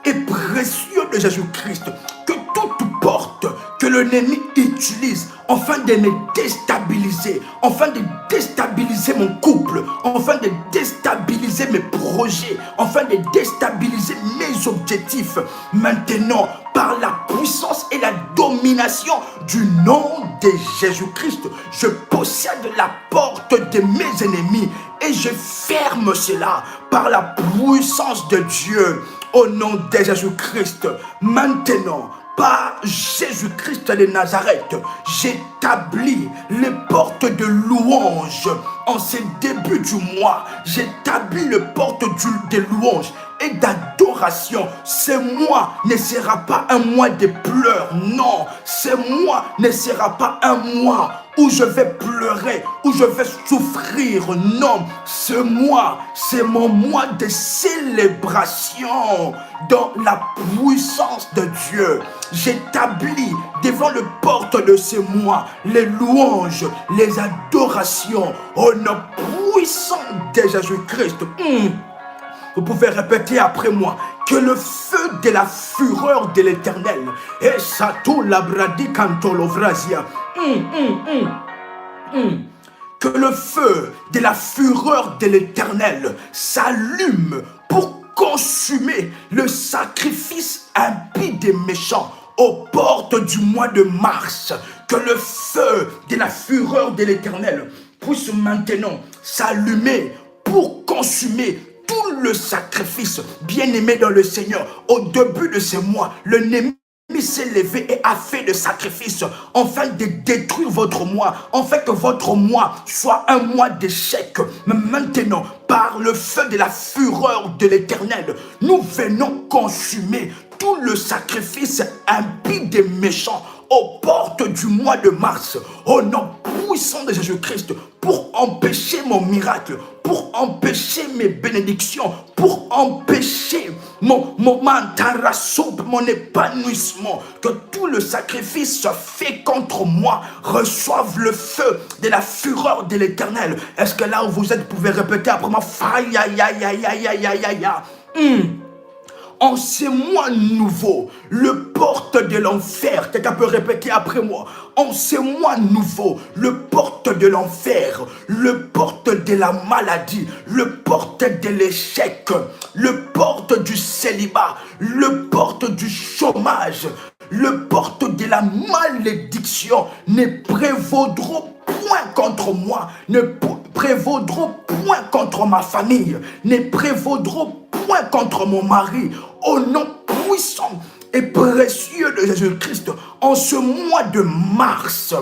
et précieux de Jésus-Christ, que toute porte que l'ennemi utilise afin de me déstabiliser, afin de déstabiliser mon couple, afin de déstabiliser mes projets, afin de déstabiliser mes objectifs, maintenant, par la puissance et la domination du nom de Jésus-Christ, je possède la porte de mes ennemis et je ferme cela par la puissance de Dieu au nom de Jésus-Christ. Maintenant, par Jésus-Christ de Nazareth, j'établis les portes de louange en ce début du mois. J'établis les portes de louange et d'adoration. Ce mois ne sera pas un mois de pleurs. Non, ce mois ne sera pas un mois où je vais pleurer, où je vais souffrir. Non, ce mois, c'est mon mois de célébration dans la puissance de Dieu. J'établis devant le porte de ce mois les louanges, les adorations au nom puissant de Jésus-Christ. Vous pouvez répéter après moi que le feu de la fureur de l'Éternel et Sato Labradi Cantolovrasia. Que le feu de la fureur de l'Éternel s'allume pour consumer le sacrifice impie des méchants aux portes du mois de mars. Que le feu de la fureur de l'Éternel puisse maintenant s'allumer pour consumer tout le sacrifice. Bien-aimé dans le Seigneur, au début de ce mois, l'ennemi s'est levé et a fait de sacrifice afin de détruire votre mois, afin que votre mois soit un mois d'échec. Mais maintenant, par le feu de la fureur de l'Éternel, nous venons consumer tout le sacrifice impie des méchants aux portes du mois de mars, au nom puissant de Jésus-Christ, pour empêcher mon miracle, pour empêcher mes bénédictions, pour empêcher mon épanouissement, que tout le sacrifice fait contre moi reçoive le feu de la fureur de l'Éternel. Est-ce que là où vous êtes, vous pouvez répéter après moi? Aïe, aïe, aïe, aïe, aïe, aïe, aïe, aïe, aïe. En ces mois nouveaux, le porte de l'enfer, quelqu'un peut répéter après moi. En ces mois nouveaux, le porte de l'enfer, le porte de la maladie, le porte de l'échec, le porte du célibat, le porte du chômage, le porte de la malédiction ne prévaudront point contre moi, ne prévaudront point contre ma famille, ne prévaudront point contre mon mari, au nom puissant et précieux de Jésus-Christ, en ce mois de mars,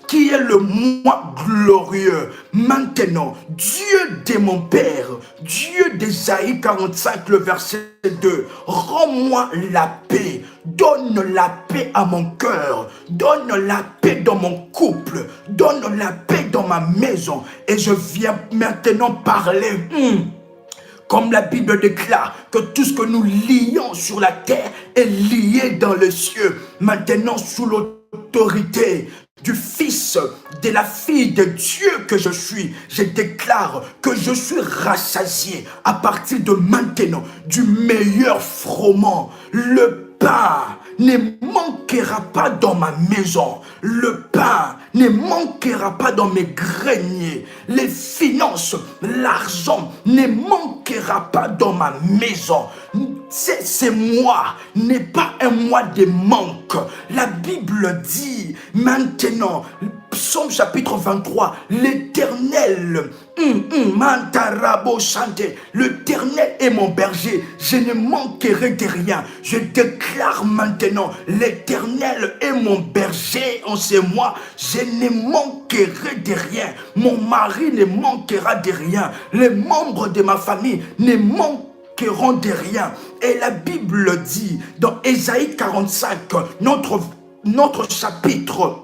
qui est le mois glorieux. Maintenant, Dieu de mon Père, Dieu d'Ésaïe 45, le verset 2, rends-moi la paix, donne la paix à mon cœur, donne la paix dans mon couple, donne la paix dans ma maison. Et je viens maintenant parler. Comme la Bible déclare que tout ce que nous lions sur la terre est lié dans les cieux. Maintenant, sous l'autorité du Fils, de la fille de Dieu que je suis, je déclare que je suis rassasié à partir de maintenant du meilleur froment. Le pain ne manquera pas dans ma maison. Le pain ne manquera pas dans mes greniers. Les finances, l'argent ne manquera pas dans ma maison. Ce mois n'est pas un mois de manque. La Bible dit maintenant, Psaume chapitre 23, l'Éternel, l'Éternel est mon berger, je ne manquerai de rien. Je déclare maintenant, l'Éternel est mon berger en ce mois, je ne manquerai de rien. Mon mari ne manquera de rien. Les membres de ma famille ne manqueront de rien. Et la Bible dit dans Ésaïe 45, notre chapitre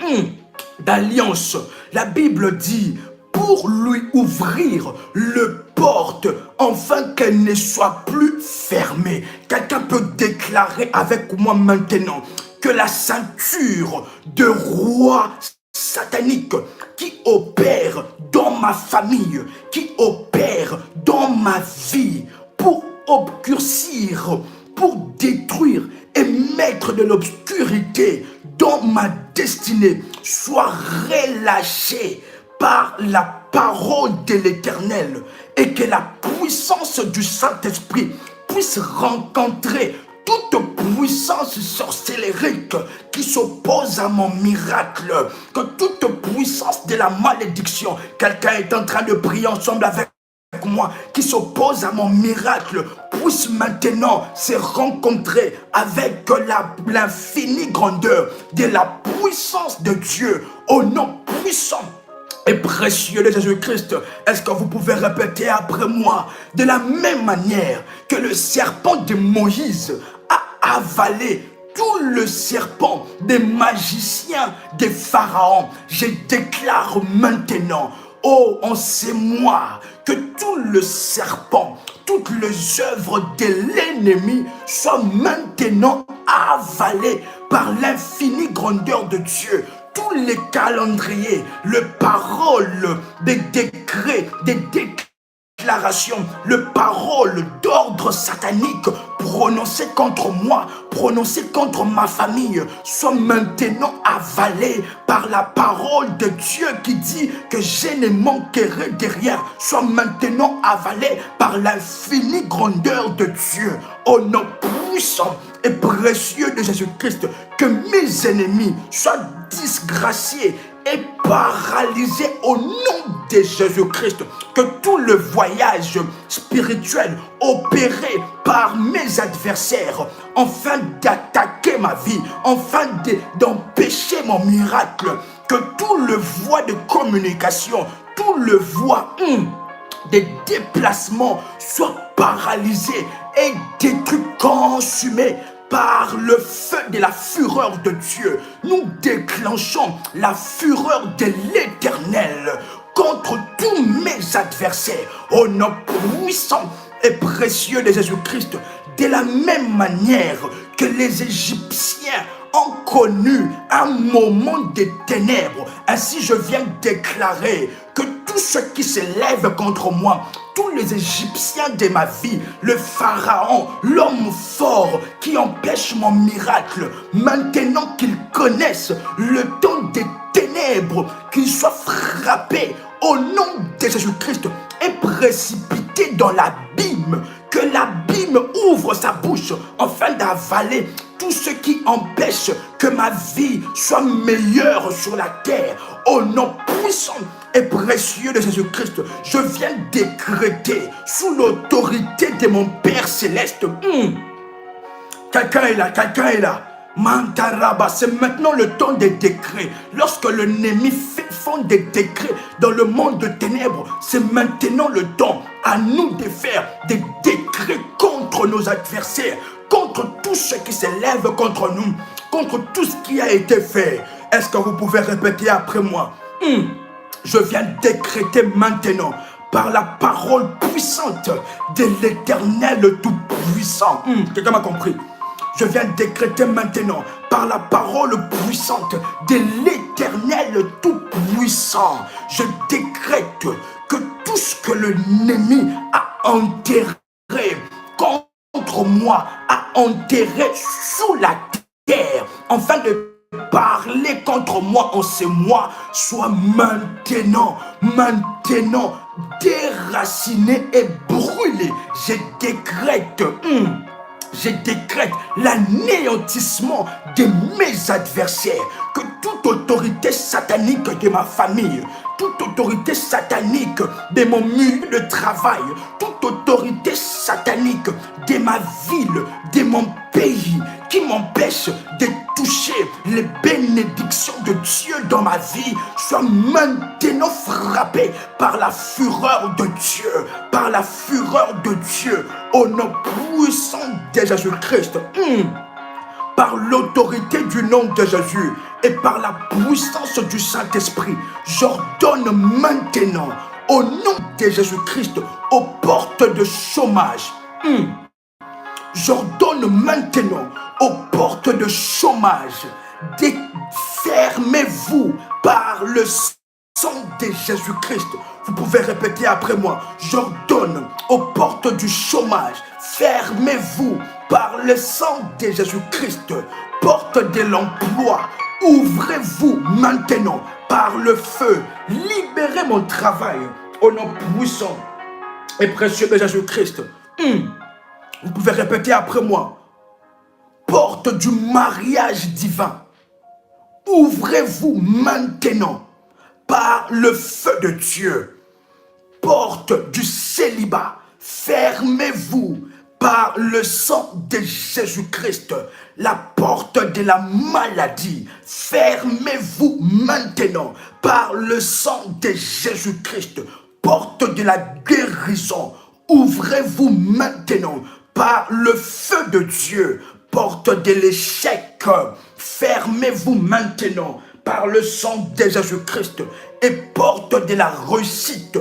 d'alliance, la Bible dit pour lui ouvrir le porte afin qu'elle ne soit plus fermée. Quelqu'un peut déclarer avec moi maintenant que la ceinture de roi satanique qui opère dans ma famille, qui opère dans ma vie pour obscurcir, pour détruire et mettre de l'obscurité dans ma destinée, soit relâchée par la parole de l'Éternel, et que la puissance du Saint-Esprit puisse rencontrer toute puissance sorcellérique qui s'oppose à mon miracle, que toute puissance de la malédiction, quelqu'un est en train de prier ensemble avec moi, qui s'oppose à mon miracle, puisse maintenant se rencontrer avec l'infinie grandeur de la puissance de Dieu, au nom puissant et précieux de Jésus-Christ. Est-ce que vous pouvez répéter après moi? De la même manière que le serpent de Moïse a avalé tout le serpent des magiciens des pharaons, je déclare maintenant, oh, en ces mois, que tout le serpent, toutes les œuvres de l'ennemi soient maintenant avalées par l'infinie grandeur de Dieu. Tous les calendriers, les paroles, des décrets, des déclarations, les paroles d'ordre satanique prononcées contre moi, prononcées contre ma famille, sont maintenant avalées par la parole de Dieu qui dit que je ne manquerai de rien, soit maintenant avalées par l'infinie grandeur de Dieu. Au nom puissant et précieux de Jésus-Christ, que mes ennemis soient disgraciés et paralysés au nom de Jésus-Christ. Que tout le voyage spirituel opéré par mes adversaires, afin d'attaquer ma vie, afin d'empêcher mon miracle, que tout le voie de communication, tout le voie des déplacements soit paralysé et détruit, consumé par le feu de la fureur de Dieu, nous déclenchons la fureur de l'Éternel contre tous mes adversaires. Au nom puissant et précieux de Jésus-Christ, de la même manière que les Égyptiens ont connu un moment de ténèbres, ainsi je viens déclarer que tout ce qui se lève contre moi, tous les Égyptiens de ma vie, le Pharaon, l'homme fort qui empêche mon miracle, maintenant qu'ils connaissent le temps des ténèbres, qu'ils soient frappés au nom de Jésus-Christ et précipités dans l'abîme, que l'abîme ouvre sa bouche afin d'avaler tout ce qui empêche que ma vie soit meilleure sur la terre. Au nom puissant et précieux de Jésus-Christ, je viens décréter sous l'autorité de mon Père Céleste. Quelqu'un est là, quelqu'un est là. Mantaraba, c'est maintenant le temps des décrets. Lorsque l'ennemi font des décrets dans le monde de ténèbres, c'est maintenant le temps à nous de faire des décrets contre nos adversaires, contre tout ce qui s'élève contre nous, contre tout ce qui a été fait. Est-ce que vous pouvez répéter après moi? Je viens décréter maintenant par la parole puissante de l'Éternel Tout-Puissant. Quelqu'un m'a compris? Je viens décréter maintenant par la parole puissante de l'Éternel Tout-Puissant. Je décrète que tout ce que l'ennemi a enterré contre moi, a enterré sous la terre, afin de parler contre moi en ces mois, soit maintenant déraciné et brûlé. Je décrète l'anéantissement de mes adversaires, que toute autorité satanique de ma famille, toute autorité satanique de mon milieu de travail, toute autorité satanique de ma ville, de mon pays, qui m'empêche de toucher les bénédictions de Dieu dans ma vie, soit maintenant frappé par la fureur de Dieu, par la fureur de Dieu, au nom puissant de Jésus-Christ. Par l'autorité du nom de Jésus et par la puissance du Saint-Esprit, j'ordonne maintenant, au nom de Jésus-Christ, aux portes de chômage. J'ordonne maintenant aux portes de chômage, fermez-vous par le sang de Jésus-Christ. Vous pouvez répéter après moi. J'ordonne aux portes du chômage, fermez-vous par le sang de Jésus-Christ. Porte de l'emploi, ouvrez-vous maintenant par le feu. Libérez mon travail au nom puissant et précieux de Jésus-Christ. Vous pouvez répéter après moi. Porte du mariage divin, ouvrez-vous maintenant par le feu de Dieu. Porte du célibat, fermez-vous par le sang de Jésus-Christ. La porte de la maladie, fermez-vous maintenant par le sang de Jésus-Christ. Porte de la guérison, ouvrez-vous maintenant par le feu de Dieu. Porte de l'échec, fermez-vous maintenant par le sang de Jésus-Christ. Et porte de la réussite,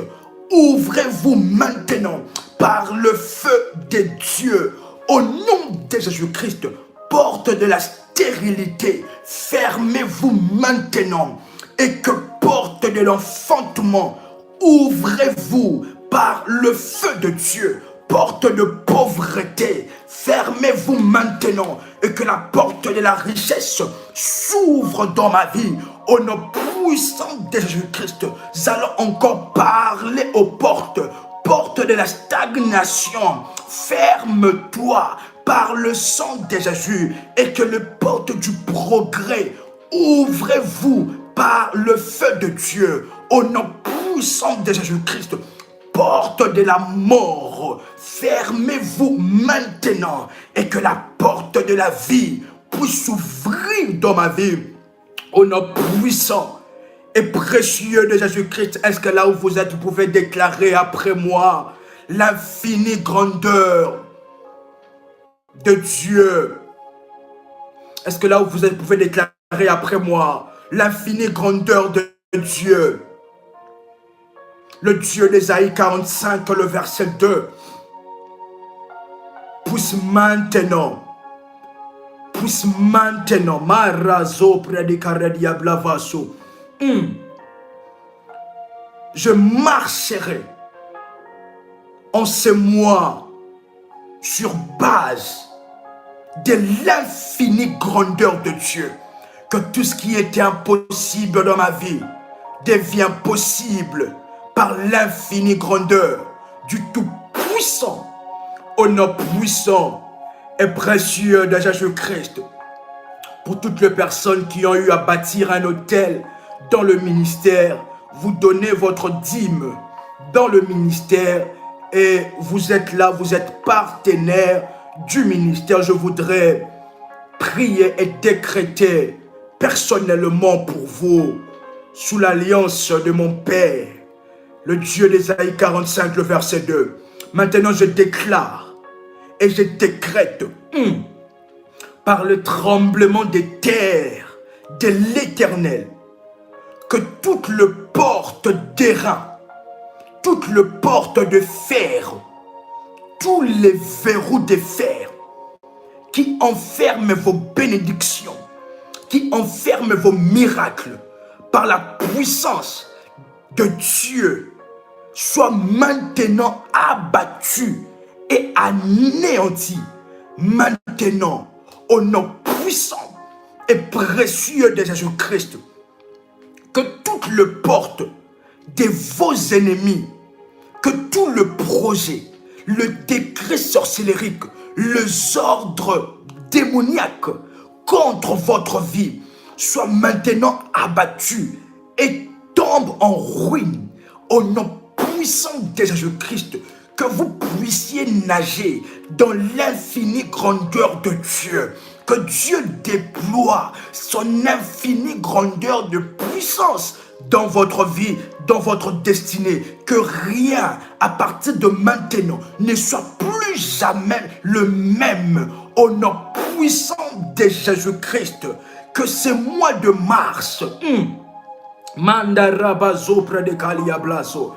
ouvrez-vous maintenant par le feu de Dieu. Au nom de Jésus-Christ, porte de la stérilité, fermez-vous maintenant. Et que porte de l'enfantement, ouvrez-vous par le feu de Dieu. Porte de pauvreté, fermez-vous maintenant et que la porte de la richesse s'ouvre dans ma vie. Au nom puissant de Jésus-Christ, nous allons encore parler aux portes. Porte de la stagnation, ferme-toi par le sang de Jésus et que les portes du progrès, ouvrez-vous par le feu de Dieu. Au nom puissant de Jésus-Christ, porte de la mort, fermez-vous maintenant et que la porte de la vie puisse s'ouvrir dans ma vie. Au nom puissant et précieux de Jésus-Christ, est-ce que là où vous êtes, vous pouvez déclarer après moi l'infinie grandeur de Dieu Est-ce que là où vous êtes, vous pouvez déclarer après moi l'infinie grandeur de Dieu? Le Dieu d'Ésaïe 45, le verset 2. Puisse maintenant, Marazo predicare diablavaso. Je marcherai en ce mois sur base de l'infinie grandeur de Dieu. Que tout ce qui était impossible dans ma vie devient possible par l'infinie grandeur du Tout-Puissant, au nom puissant et précieux de Jésus-Christ. Pour toutes les personnes qui ont eu à bâtir un hôtel dans le ministère, vous donnez votre dîme dans le ministère et vous êtes là, vous êtes partenaire du ministère. Je voudrais prier et décréter personnellement pour vous, sous l'alliance de mon Père, le Dieu d'Ésaïe 45, le verset 2. Maintenant, je déclare et je décrète par le tremblement des terres de l'Éternel que toute le porte d'airain, toute le porte de fer, tous les verrous de fer qui enferment vos bénédictions, qui enferment vos miracles, par la puissance de Dieu, soient maintenant abattus et anéantis. Maintenant, au nom puissant et précieux de Jésus-Christ, que toute le porte de vos ennemis, que tout le projet, le décret sorcellérique, les ordres démoniaques contre votre vie soit maintenant abattu et tombe en ruine au nom puissant de Jésus-Christ. Que vous puissiez nager dans l'infinie grandeur de Dieu. Que Dieu déploie son infinie grandeur de puissance dans votre vie, dans votre destinée. Que rien, à partir de maintenant, ne soit plus jamais le même. Au nom puissant de Jésus-Christ. Que ce mois de mars, Mandarabazo près de Kaliablaso,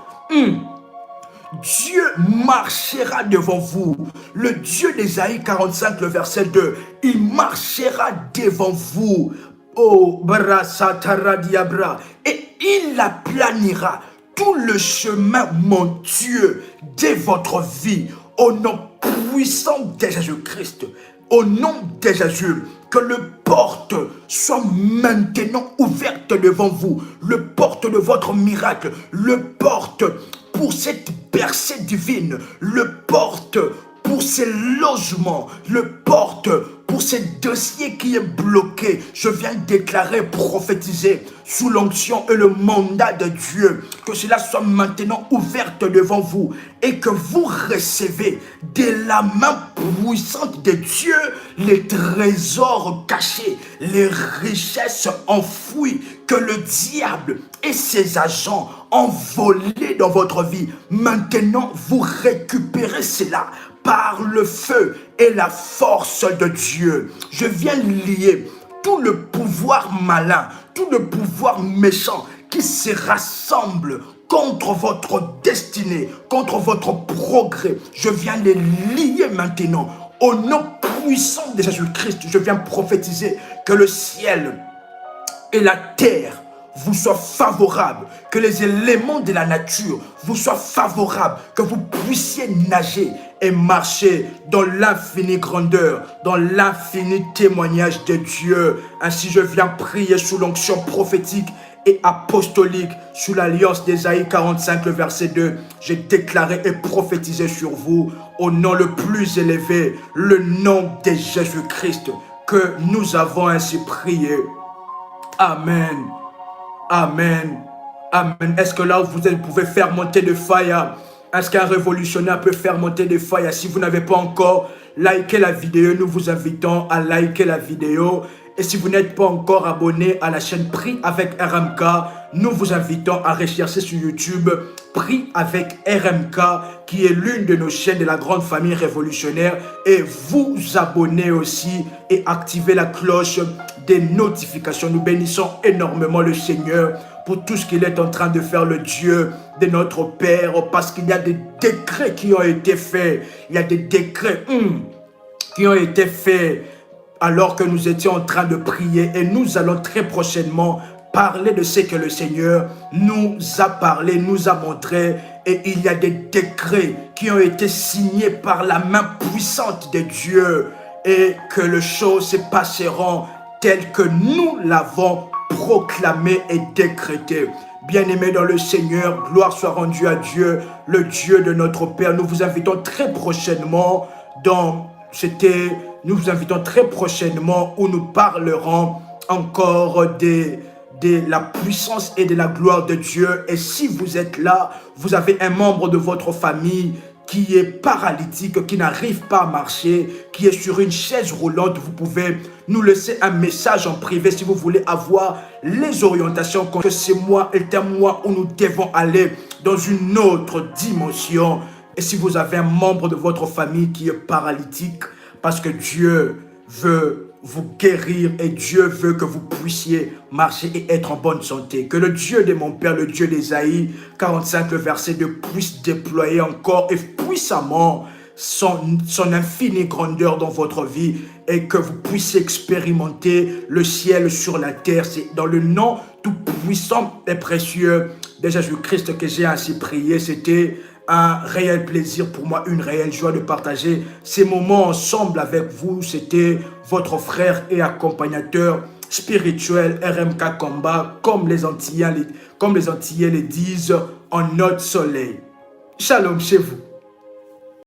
Dieu marchera devant vous. Le Dieu d'Ésaïe 45, le verset 2, il marchera devant vous. Oh, Brasatara Diabra, et il aplanira tout le chemin montueux de votre vie. Au nom puissant de Jésus-Christ, au nom de Jésus, que le porte soit maintenant ouverte devant vous. Le porte de votre miracle, le porte pour cette percée divine, le porte pour ces logements, le porte pour ce dossier qui est bloqué. Je viens déclarer, prophétiser sous l'onction et le mandat de Dieu, que cela soit maintenant ouverte devant vous et que vous recevez de la main puissante de Dieu les trésors cachés, les richesses enfouies que le diable et ses agents ont volé dans votre vie. Maintenant, vous récupérez cela par le feu et la force de Dieu. Je viens lier tout le pouvoir malin, tout le pouvoir méchant qui se rassemble contre votre destinée, contre votre progrès. Je viens les lier maintenant. Au nom puissant de Jésus-Christ, je viens prophétiser que le ciel et la terre vous soient favorables, que les éléments de la nature vous soient favorables, que vous puissiez nager et marcher dans l'infinie grandeur, dans l'infini témoignage de Dieu. Ainsi, je viens prier sous l'onction prophétique et apostolique, sous l'alliance d'Ésaïe 45, le verset 2. J'ai déclaré et prophétisé sur vous, au nom le plus élevé, le nom de Jésus-Christ, que nous avons ainsi prié. Amen. Amen. Amen. Est-ce que là où vous êtes, vous pouvez faire monter de fire? Est-ce qu'un révolutionnaire peut faire monter des fire? Si vous n'avez pas encore liké la vidéo, nous vous invitons à liker la vidéo. Et si vous n'êtes pas encore abonné à la chaîne Prie avec RMK, nous vous invitons à rechercher sur YouTube Prie avec RMK, qui est l'une de nos chaînes de la grande famille révolutionnaire, et vous abonner aussi et activer la cloche des notifications. Nous bénissons énormément le Seigneur pour tout ce qu'il est en train de faire, le Dieu de notre Père, parce qu'il y a des décrets qui ont été faits. Il y a des décrets qui ont été faits alors que nous étions en train de prier, et nous allons très prochainement parler de ce que le Seigneur nous a parlé, nous a montré, et il y a des décrets qui ont été signés par la main puissante de Dieu, et que les choses se passeront telles que nous l'avons proclamé et décrété. Bien-aimés dans le Seigneur, gloire soit rendue à Dieu, le Dieu de notre Père. Nous vous invitons très prochainement nous vous invitons très prochainement où nous parlerons encore de la puissance et de la gloire de Dieu. Et si vous êtes là, vous avez un membre de votre famille qui est paralytique, qui n'arrive pas à marcher, qui est sur une chaise roulante, vous pouvez nous laisser un message en privé si vous voulez avoir les orientations, que c'est moi et un mois où nous devons aller dans une autre dimension. Et si vous avez un membre de votre famille qui est paralytique, parce que Dieu veut vous guérir et Dieu veut que vous puissiez marcher et être en bonne santé. Que le Dieu de mon Père, le Dieu d'Ésaïe 45, le verset 2, puisse déployer encore et puissamment son infinie grandeur dans votre vie, et que vous puissiez expérimenter le ciel sur la terre. C'est dans le nom tout puissant et précieux de Jésus-Christ que j'ai ainsi prié. C'était un réel plaisir pour moi, une réelle joie de partager ces moments ensemble avec vous. C'était votre frère et accompagnateur spirituel RMK Combat, comme les Antillais le disent, en notre soleil. Shalom chez vous.